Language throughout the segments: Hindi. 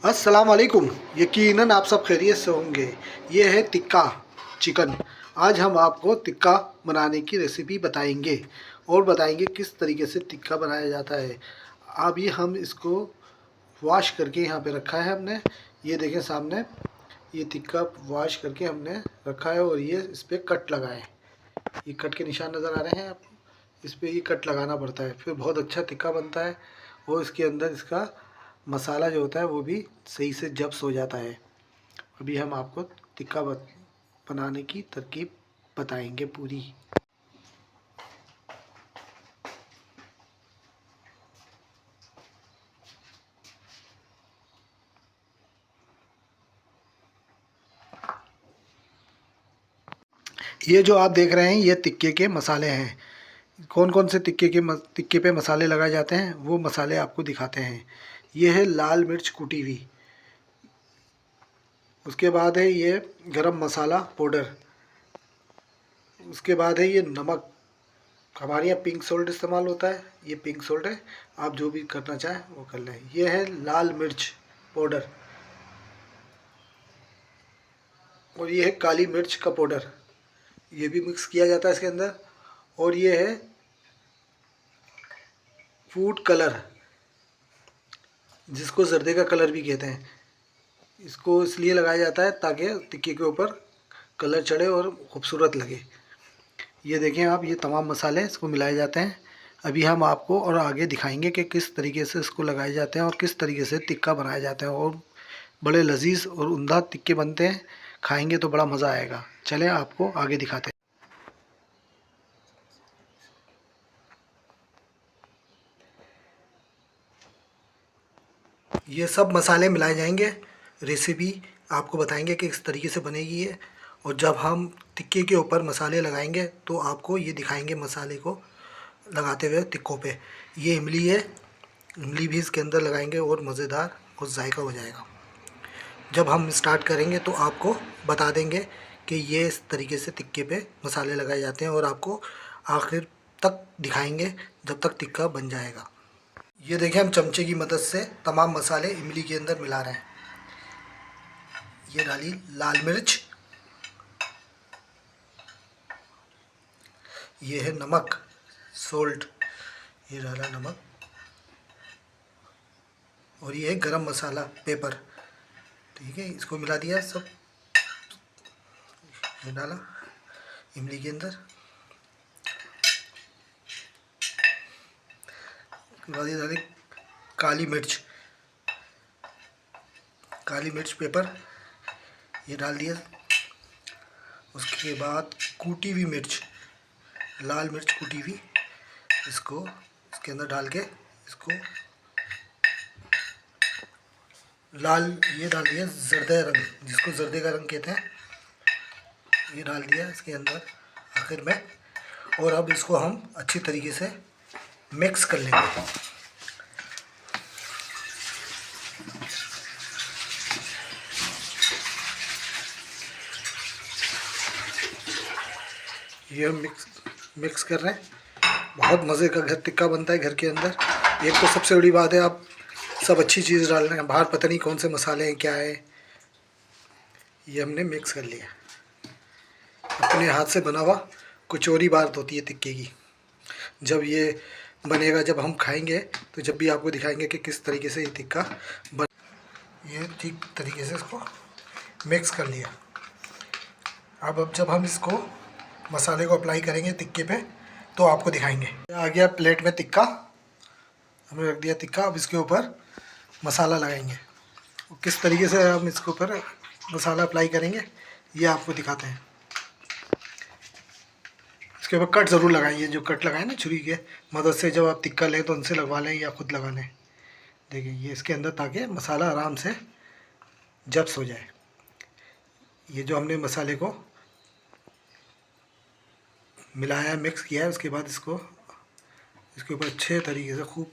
अस्सलाम वालेकुम। यकीनन आप सब खैरियत से होंगे। ये है टिक्का चिकन। आज हम आपको टिक्का बनाने की रेसिपी बताएंगे और बताएंगे किस तरीके से टिक्का बनाया जाता है। अभी हम इसको वॉश करके यहाँ पे रखा है हमने। ये देखें सामने, ये टिक्का वॉश करके हमने रखा है और ये इस पर कट लगाए। ये कट के निशान नज़र आ रहे हैं आपको, इस पर ये कट लगाना पड़ता है, फिर बहुत अच्छा टिक्का बनता है। और इसके अंदर इसका मसाला जो होता है वो भी सही से जब्स हो जाता है। अभी हम आपको टिक्का बनाने की तरकीब बताएंगे पूरी। ये जो आप देख रहे हैं ये टिक्के के मसाले हैं। कौन कौन से टिक्के पे मसाले लगाए जाते हैं वो मसाले आपको दिखाते हैं। ये है लाल मिर्च कुटी हुई, उसके बाद है ये गरम मसाला पाउडर, उसके बाद है ये नमक। हमारे यहाँ पिंक सॉल्ट इस्तेमाल होता है, ये पिंक सॉल्ट है, आप जो भी करना चाहें वो कर लें। ये है लाल मिर्च पाउडर और ये है काली मिर्च का पाउडर, ये भी मिक्स किया जाता है इसके अंदर। और ये है फूड कलर, जिसको जर्दे का कलर भी कहते हैं। इसको इसलिए लगाया जाता है ताकि टिक्के के ऊपर कलर चढ़े और खूबसूरत लगे। ये देखें आप, ये तमाम मसाले इसको मिलाए जाते हैं। अभी हम आपको और आगे दिखाएंगे कि किस तरीके से इसको लगाए जाते हैं और किस तरीके से टिक्का बनाया जाता है। और बड़े लजीज और उम्दा टिक्के बनते हैं, खाएंगे तो बड़ा मज़ा आएगा। चलें आपको आगे दिखाते हैं। ये सब मसाले मिलाए जाएंगे, रेसिपी आपको बताएंगे कि किस तरीके से बनेगी ये। और जब हम टिक्के के ऊपर मसाले लगाएंगे तो आपको ये दिखाएंगे मसाले को लगाते हुए टिक्कों पे। ये इमली है, इमली भी इसके अंदर लगाएंगे और मज़ेदार और जायका हो जाएगा। जब हम स्टार्ट करेंगे तो आपको बता देंगे कि ये इस तरीके से टिक्के पे मसाले लगाए जाते हैं और आपको आखिर तक दिखाएंगे जब तक टिक्का बन जाएगा। ये देखिए, हम चमचे की मदद से तमाम मसाले इमली के अंदर मिला रहे हैं। ये डाली लाल मिर्च, ये है नमक सोल्ट, ये डाला नमक, और ये है गरम मसाला पेपर। ठीक है, इसको मिला दिया सब, ये डाला इमली के अंदर। उसके बाद ये डाली काली मिर्च, काली मिर्च पेपर, ये डाल दिया। उसके बाद कूटी हुई मिर्च, लाल मिर्च कूटी हुई, इसको इसके अंदर डाल के इसको लाल, ये डाल दिया जर्दा रंग, जिसको जर्दे का रंग कहते हैं, ये डाल दिया इसके अंदर आखिर में। और अब इसको हम अच्छी तरीके से मिक्स कर लेंगे। ये हम मिक्स कर रहे हैं। बहुत मज़े का घर टिक्का बनता है घर के अंदर। एक तो सबसे बड़ी बात है, आप सब अच्छी चीज़ डाल रहे हैं, बाहर पता नहीं कौन से मसाले हैं क्या है। ये हमने मिक्स कर लिया। अपने हाथ से बना हुआ कुछ और ही बात होती है टिक्के की। जब ये बनेगा, जब हम खाएंगे तो जब भी आपको दिखाएंगे कि किस तरीके से ये टिक्का बन। ये ठीक तरीके से इसको मिक्स कर लिया। अब जब हम इसको मसाले को अप्लाई करेंगे टिक्के पे तो आपको दिखाएंगे। आ गया प्लेट में टिक्का, हमने रख दिया टिक्का। अब इसके ऊपर मसाला लगाएंगे। किस तरीके से हम इसके ऊपर मसाला अप्लाई करेंगे ये आपको दिखाते हैं। इसके ऊपर कट ज़रूर लगाइए, जो कट लगाए ना छुरी के मदद से, जब आप टिक्का लें तो उनसे लगवा लें या खुद लगा लें। देखिए ये इसके अंदर, ताकि मसाला आराम से जब्स हो जाए। ये जो हमने मसाले को मिलाया, मिक्स किया है, उसके बाद इसको इसके ऊपर अच्छे तरीके से खूब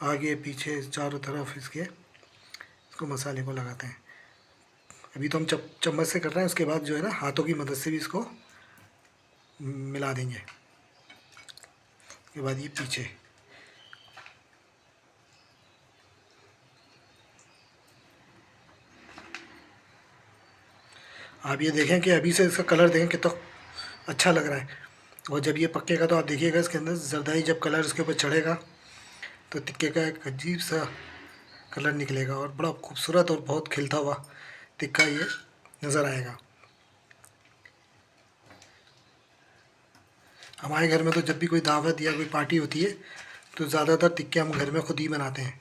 आगे पीछे चारों तरफ इसको मसाले को लगाते हैं। अभी तो हम चम्मच से कर रहे हैं, उसके बाद जो है ना हाथों की मदद से भी इसको मिला देंगे। उसके बाद ये पीछे आप ये देखें कि अभी से इसका कलर देखें कितना अच्छा लग रहा है, और जब ये पकेगा तो आप देखिएगा इसके अंदर जरदाई जब कलर इसके ऊपर चढ़ेगा तो टिक्के का एक अजीब सा कलर निकलेगा और बड़ा खूबसूरत और बहुत खिलता हुआ टिक्का ये नज़र आएगा। हमारे घर में तो जब भी कोई दावत या कोई पार्टी होती है तो ज़्यादातर टिक्के हम घर में खुद ही बनाते हैं।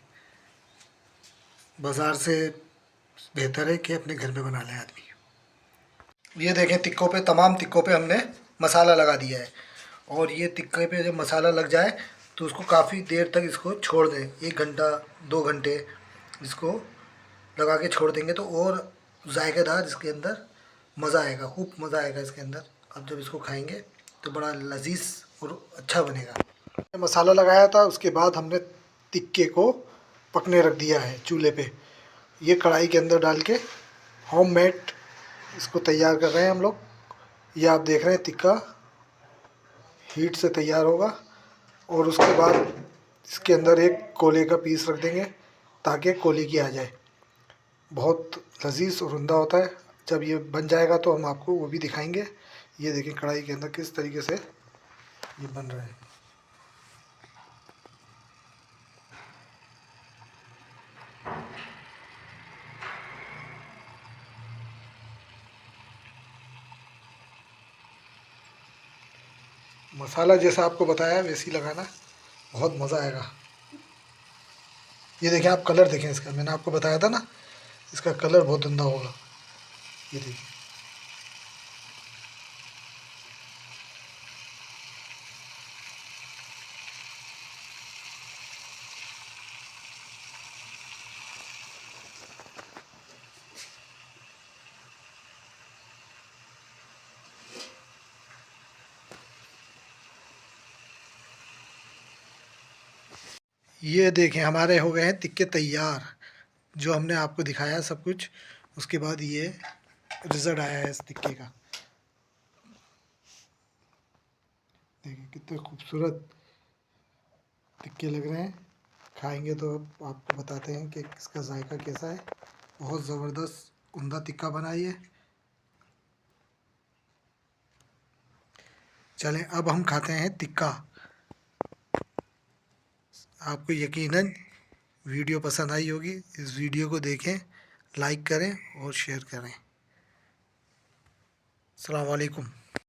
बाज़ार से बेहतर है कि अपने घर में बना लें आदमी। ये देखें टिक्कों पे, तमाम टिक्कों पे हमने मसाला लगा दिया है, और ये टिक्के पे जब मसाला लग जाए तो उसको काफ़ी देर तक इसको छोड़ दें, 1 घंटा 2 घंटे इसको लगा के छोड़ देंगे तो और जायकेदार इसके अंदर मज़ा आएगा, खूब मज़ा आएगा इसके अंदर। अब जब इसको खाएंगे तो बड़ा लजीज और अच्छा बनेगा। मसाला लगाया था, उसके बाद हमने टिक्के को पकने रख दिया है चूल्हे पे। ये कढ़ाई के अंदर डाल के होममेड इसको तैयार कर रहे हैं हम लोग। ये आप देख रहे हैं टिक्का हीट से तैयार होगा, और उसके बाद इसके अंदर एक कोले का पीस रख देंगे ताकि कोले की आ जाए। बहुत लजीज और उम्दा होता है। जब ये बन जाएगा तो हम आपको वो भी दिखाएंगे। ये देखें कढ़ाई के अंदर किस तरीके से ये बन रहा है। मसाला जैसा आपको बताया वैसे ही लगाना, बहुत मज़ा आएगा। ये देखें आप कलर देखें इसका, मैंने आपको बताया था ना इसका कलर बहुत उम्दा होगा। ये देखिए ये देखें हमारे हो गए हैं टिक्के तैयार, जो हमने आपको दिखाया सब कुछ। उसके बाद ये रिज़ल्ट आया है इस टिक्के का। देखिए कितने खूबसूरत टिक्के लग रहे हैं। खाएंगे तो आपको बताते हैं कि इसका जायका कैसा है। बहुत ज़बरदस्त उम्दा टिक्का बनाइए। चलें अब हम खाते हैं टिक्का। आपको यकीनन वीडियो पसंद आई होगी। इस वीडियो को देखें, लाइक करें और शेयर करें। अस्सलाम वालेकुम।